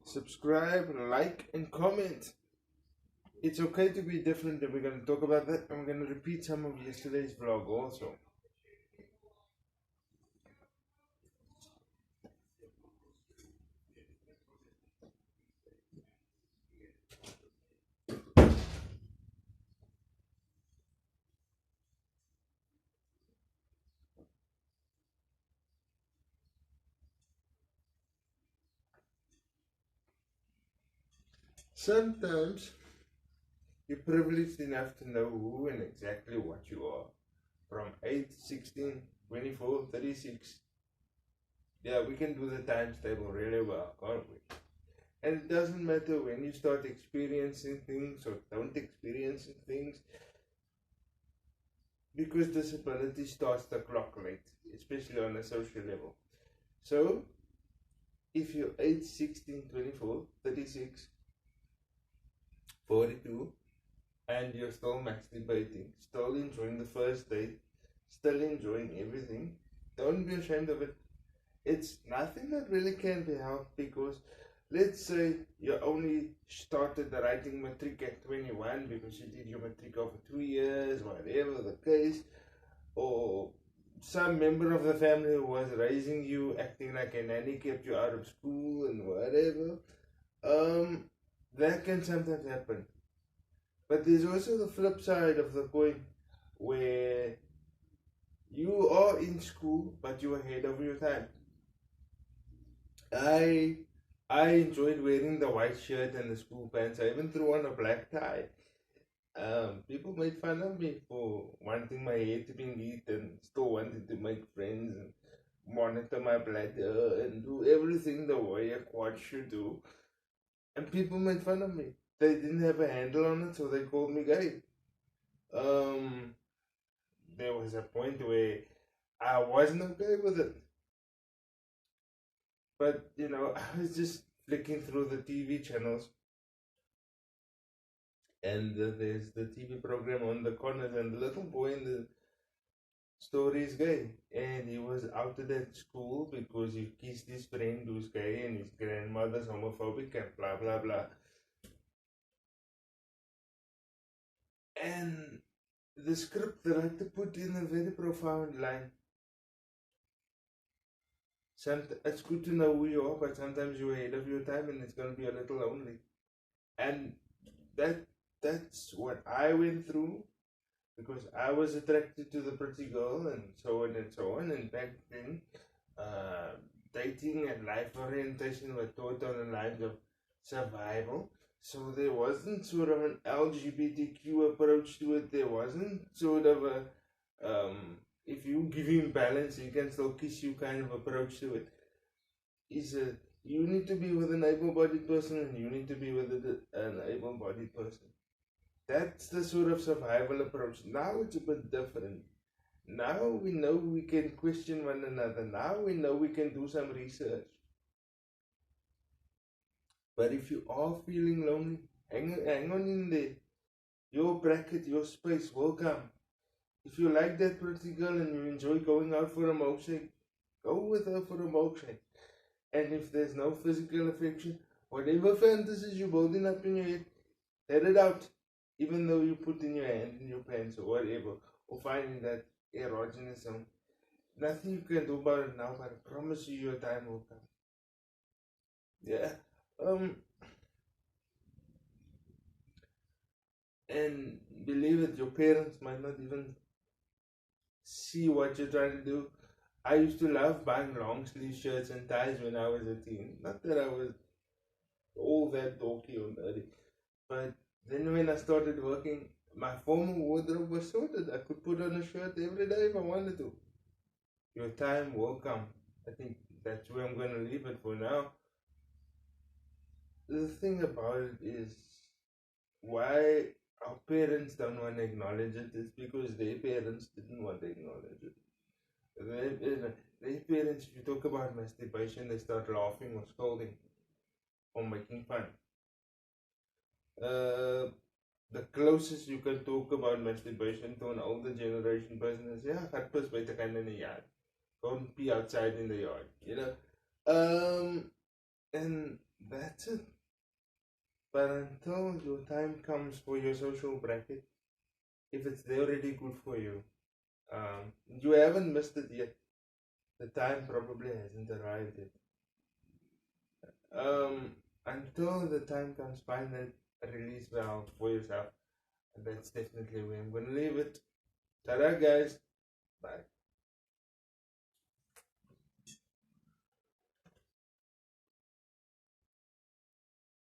subscribe, like, and comment. It's okay to be different, and we're going to talk about that. I'm going to repeat some of yesterday's vlog also. Sometimes you're privileged enough to know who and exactly what you are. From 8, 16, 24, 36. Yeah, we can do the times table really well, can't we? And it doesn't matter when you start experiencing things or don't experience things, because disability starts the clock late, especially on a social level. So, if you're 8, 16, 24, 36, 42, and you're still masturbating, still enjoying the first date, still enjoying everything, don't be ashamed of it. It's nothing that really can be helped, because let's say you only started writing matric at 21 because you did your matric over 2 years, whatever the case, or some member of the family who was raising you acting like a nanny kept you out of school and whatever. That can sometimes happen. But there's also the flip side of the coin, where you are in school but you're ahead of your time. I I enjoyed wearing the white shirt and the school pants. I even threw on a black tie. People made fun of me for wanting my hair to be neat and still wanting to make friends and monitor my bladder and do everything the way a quad should do. And people made fun of me. They didn't have a handle on it, so they called me gay. Um, there was a point where I wasn't okay with it. But, I was just flicking through the TV channels, and there's the TV program on the corners, and the little boy in the story is gay. And he was outed at school because he kissed his friend who's gay, and his grandmother's homophobic, and blah, blah, blah. And the script that I had to put in a very profound line. It's good to know who you are, but sometimes you're ahead of your time and it's going to be a little lonely. And that that's what I went through, because I was attracted to the pretty girl and so on and so on. And back then, uh, dating and life orientation were taught on the lines of survival. So there wasn't sort of an LGBTQ approach to it. There wasn't sort of a if you give him balance, he can still kiss you kind of approach to it. Is a You need to be with an able-bodied person and you need to be with an able-bodied person. That's the sort of survival approach. Now it's a bit different. Now we know we can question one another. Now we know we can do some research. But if you are feeling lonely, hang on in there. Your bracket, your space will come. If you like that pretty girl and you enjoy going out for a milkshake, go with her for a milkshake. And if there's no physical affection, whatever fantasies you're building up in your head, let it out. Even though you put in your hand in your pants or whatever, or finding that erogenous zone. Nothing you can do about it now, but I promise you your time will come. Yeah. Um and believe it, your parents might not even see what you're trying to do. I used to love buying long sleeve shirts and ties when I was a teen. Not that I was all that dorky or nerdy, but then when I started working, my formal wardrobe was sorted. I could put on a shirt every day if I wanted to. Your time will come. I think that's where I'm gonna leave it for now. The thing about it is, why our parents don't want to acknowledge it is because their parents didn't want to acknowledge it. Their parents, if you talk about masturbation, they start laughing or scolding or making fun. Uh, the closest you can talk about masturbation to an older generation person is, yeah, gaat pis buitekant in the yard. Don't pee outside in the yard, you know. And that's it. But until your time comes for your social bracket, if it's already good for you, you haven't missed it yet. The time probably hasn't arrived yet. Until the time comes, find that release valve for yourself. And that's definitely where I'm gonna leave it. Ta-da, guys. Bye.